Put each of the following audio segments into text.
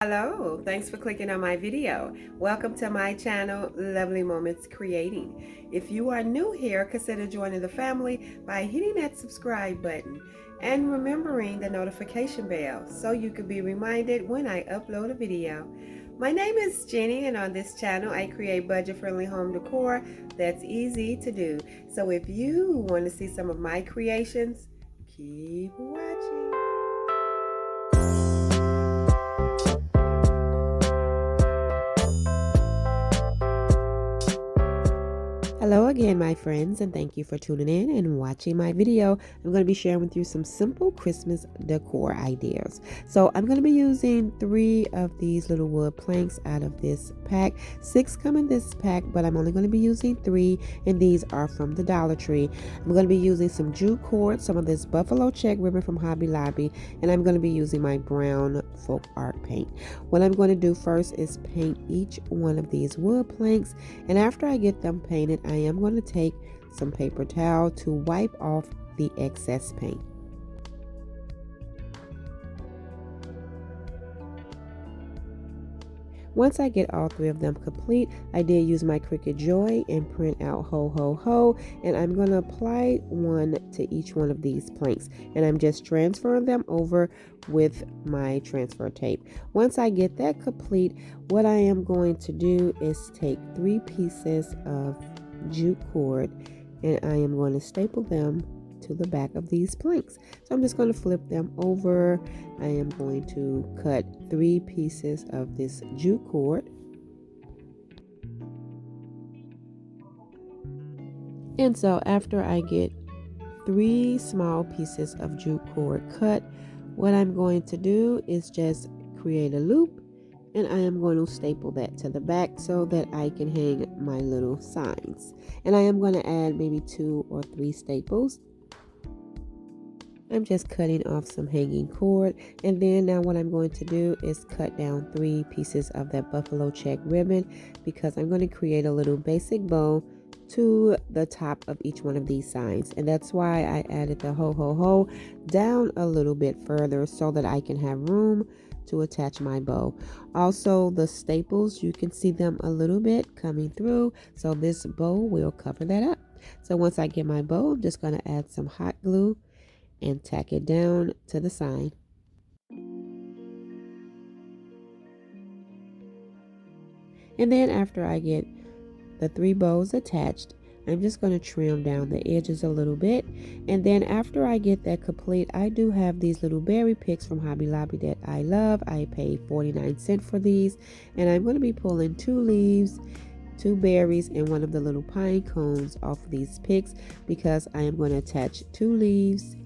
Hello, thanks for clicking on my video. Welcome to my channel, Lovely Moments Creating. If you are new here, consider joining the family by hitting that subscribe button and remembering the notification bell so you can be reminded when I upload a video. My name is Jenny, and on this channel I create budget-friendly home decor that's easy to do. So if you want to see some of my creations, keep watching. Hello again, my friends, and thank you for tuning in and watching my video. I'm going to be sharing with you some simple Christmas decor ideas. So I'm going to be using 3 of these little wood planks out of this pack. 6 come in this pack, but I'm only going to be using 3, and these are from the Dollar Tree. I'm going to be using some jute cord, some of this buffalo check ribbon from Hobby Lobby, and I'm going to be using my brown folk art paint. What I'm going to do first is paint each one of these wood planks, and after I get them painted, I am going to take some paper towel to wipe off the excess paint. Once I get all 3 of them complete, I did use my Cricut Joy and print out ho ho ho, and I'm going to apply one to each one of these planks, and I'm just transferring them over with my transfer tape. Once I get that complete, what I am going to do is take 3 pieces of jute cord, and I am going to staple them to the back of these planks. So I'm just going to flip them over. I am going to cut 3 pieces of this jute cord, and so after I get 3 small pieces of jute cord cut, what I'm going to do is just create a loop, and I am going to staple that to the back so that I can hang my little signs. And I am going to add maybe 2 or 3 staples. I'm just cutting off some hanging cord, and then now what I'm going to do is cut down 3 pieces of that buffalo check ribbon, because I'm going to create a little basic bow to the top of each one of these signs, and that's why I added the ho ho ho down a little bit further so that I can have room to attach my bow. Also, the staples, you can see them a little bit coming through, so this bow will cover that up. So once I get my bow, I'm just going to add some hot glue and tack it down to the sign. And then after I get the 3 bows attached, I'm just going to trim down the edges a little bit. And then after I get that complete, I do have these little berry picks from Hobby Lobby that I love. I paid 49 cents for these, and I'm going to be pulling 2 leaves, 2 berries, and 1 of the little pine cones off of these picks, because I am going to attach 2 leaves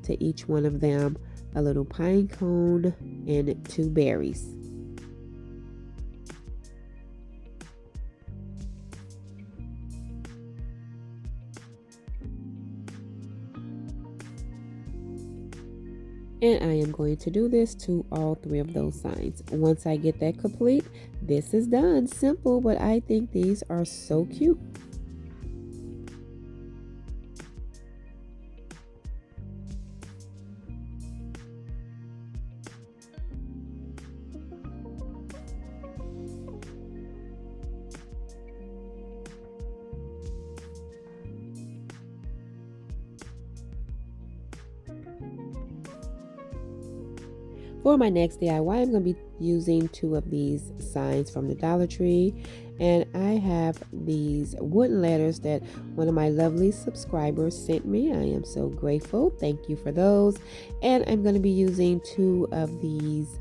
to each one of them, a little pine cone, and 2 berries. And I am going to do this to all 3 of those signs. Once I get that complete, this is done. Simple, but I think these are so cute. For my next DIY, I'm going to be using 2 of these signs from the Dollar Tree, and I have these wooden letters that one of my lovely subscribers sent me. I am so grateful. Thank you for those. And I'm going to be using 2 of these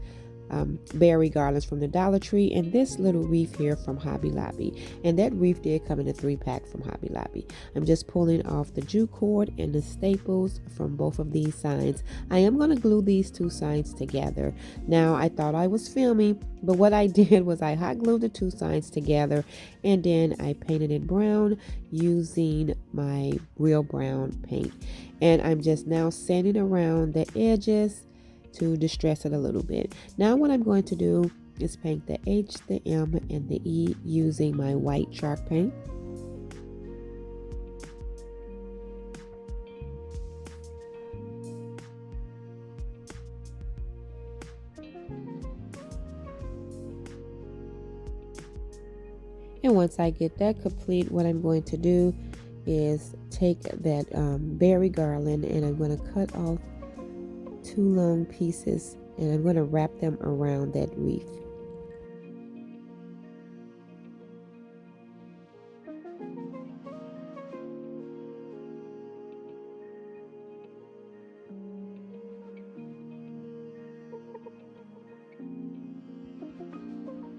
berry garlands from the Dollar Tree, and this little wreath here from Hobby Lobby, and that wreath did come in a 3-pack from Hobby Lobby. I'm just pulling off the jute cord and the staples from both of these signs. I am going to glue these 2 signs together. Now, I thought I was filming, but what I did was I hot glued the 2 signs together, and then I painted it brown using my real brown paint, and I'm just now sanding around the edges to distress it a little bit. Now what I'm going to do is paint the H, the M, and the E using my white chalk paint. And once I get that complete, what I'm going to do is take that berry garland, and I'm going to cut off 2 long pieces, and I'm going to wrap them around that wreath.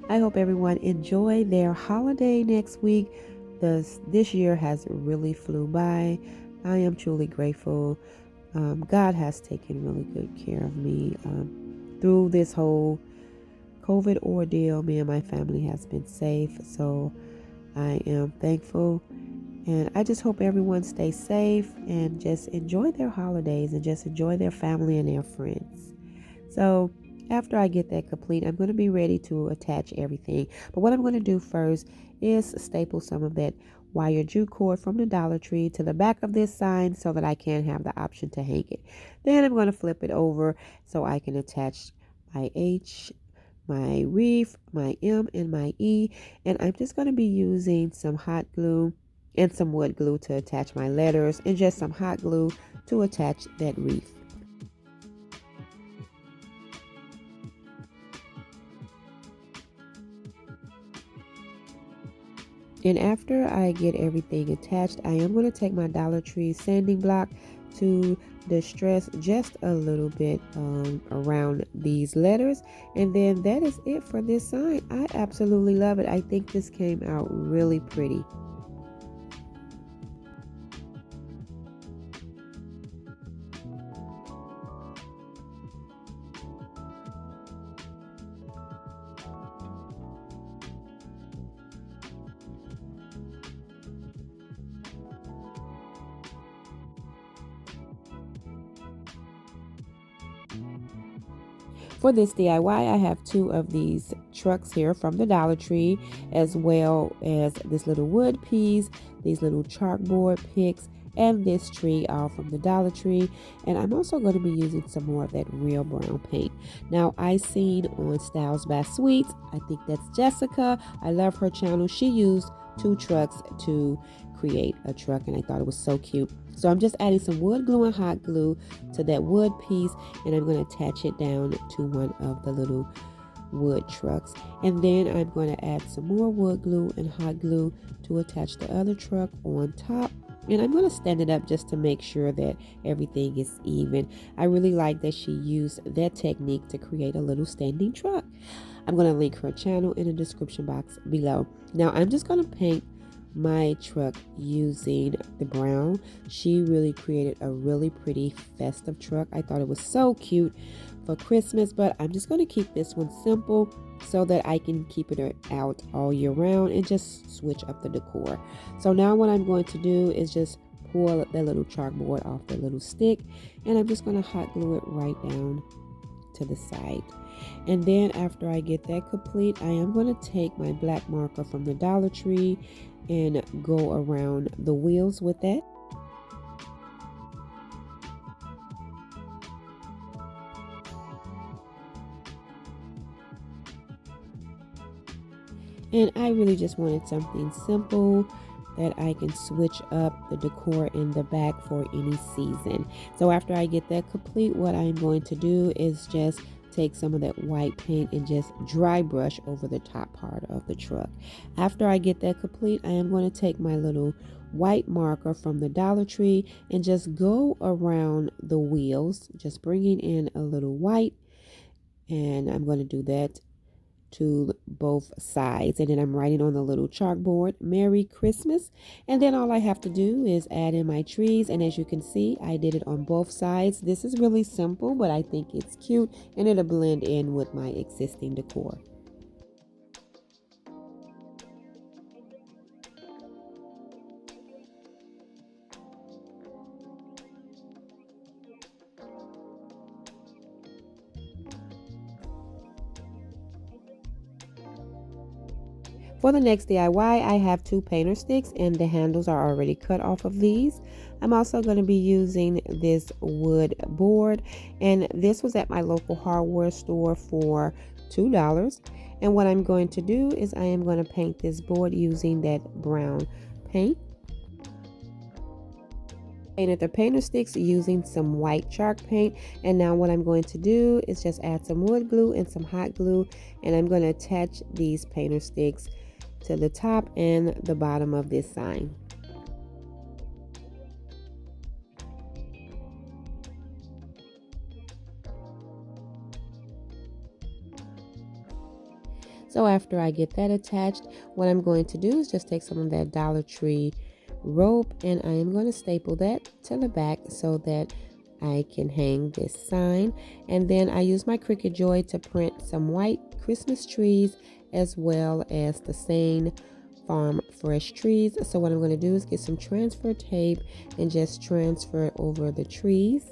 I hope everyone enjoy their holiday next week. This year has really flew by. I am truly grateful. God has taken really good care of me through this whole COVID ordeal. Me and my family has been safe, so I am thankful. And I just hope everyone stays safe and just enjoy their holidays and just enjoy their family and their friends. So after I get that complete, I'm going to be ready to attach everything. But what I'm going to do first is staple some of that wire jute cord from the Dollar Tree to the back of this sign so that I can have the option to hang it. Then I'm going to flip it over so I can attach my H, my wreath, my M, and my E. And I'm just going to be using some hot glue and some wood glue to attach my letters, and just some hot glue to attach that wreath. And after I get everything attached, I am going to take my Dollar Tree sanding block to distress just a little bit around these letters. And then that is it for this sign. I absolutely love it. I think this came out really pretty. For this DIY, I have 2 of these trucks here from the Dollar Tree, as well as this little wood piece, these little chalkboard picks, and this tree, all from the Dollar Tree. And I'm also going to be using some more of that real brown paint. Now, I seen on Styles by Sweets, I think that's Jessica. I love her channel. She used 2 trucks to create a truck, and I thought it was so cute. So I'm just adding some wood glue and hot glue to that wood piece, and I'm going to attach it down to one of the little wood trucks. And then I'm going to add some more wood glue and hot glue to attach the other truck on top. And I'm going to stand it up just to make sure that everything is even. I really like that she used that technique to create a little standing truck. I'm going to link her channel in the description box below. Now I'm just going to paint my truck using the brown. She really created a really pretty festive truck. I thought it was so cute for Christmas, but I'm just going to keep this one simple so that I can keep it out all year round and just switch up the decor. So now what I'm going to do is just pull that little chalkboard off the little stick, and I'm just going to hot glue it right down to the side. And then after I get that complete, I am going to take my black marker from the Dollar Tree and go around the wheels with that. And I really just wanted something simple that I can switch up the decor in the back for any season. So after I get that complete, what I'm going to do is just take some of that white paint and just dry brush over the top part of the truck. After I get that complete, I am going to take my little white marker from the Dollar Tree and just go around the wheels, just bringing in a little white, and I'm going to do that to both sides. And then I'm writing on the little chalkboard, Merry Christmas. And then all I have to do is add in my trees. And as you can see, I did it on both sides. This is really simple, but I think it's cute and it'll blend in with my existing decor. For the next DIY, I have 2 painter sticks and the handles are already cut off of these. I'm also going to be using this wood board, and this was at my local hardware store for $2. And what I'm going to do is I am going to paint this board using that brown paint. Painted the painter sticks using some white chalk paint, and now what I'm going to do is just add some wood glue and some hot glue, and I'm going to attach these painter sticks to the top and the bottom of this sign. So after I get that attached, what I'm going to do is just take some of that Dollar Tree rope, and I am going to staple that to the back so that I can hang this sign. And then I use my Cricut Joy to print some white Christmas trees as well as the same Farm Fresh trees. So what I'm going to do is get some transfer tape and just transfer it over the trees.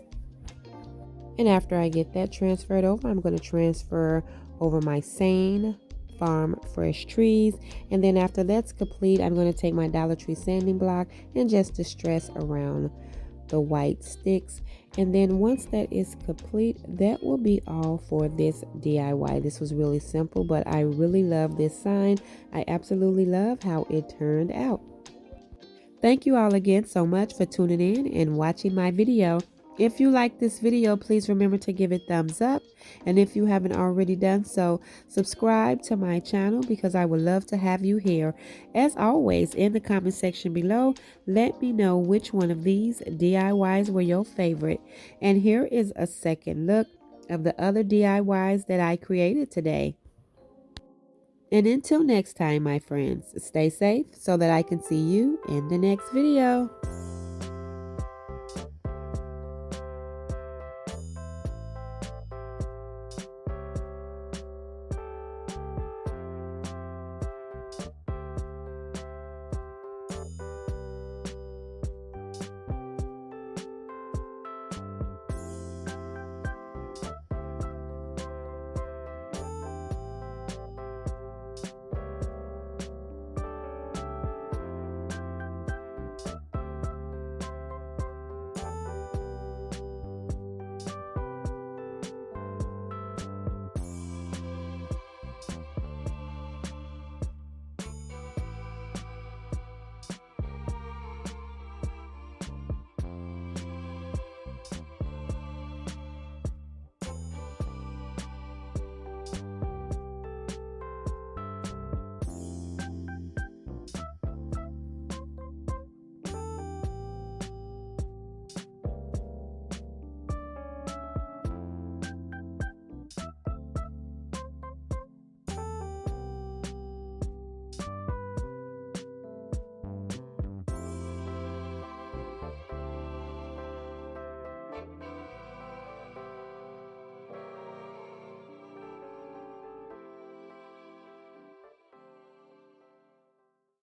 And after I get that transferred over, I'm going to transfer over my sane Farm Fresh trees. And then after that's complete, I'm going to take my Dollar Tree sanding block and just distress around the white sticks. And then once that is complete, that will be all for this DIY. This was really simple, but I really love this sign. I absolutely love how it turned out. Thank you all again so much for tuning in and watching my video. If you like this video, please remember to give it thumbs up. And if you haven't already done so, subscribe to my channel because I would love to have you here. As always, in the comment section below, let me know which one of these DIYs were your favorite. And here is a second look of the other DIYs that I created today. And until next time, my friends, stay safe so that I can see you in the next video.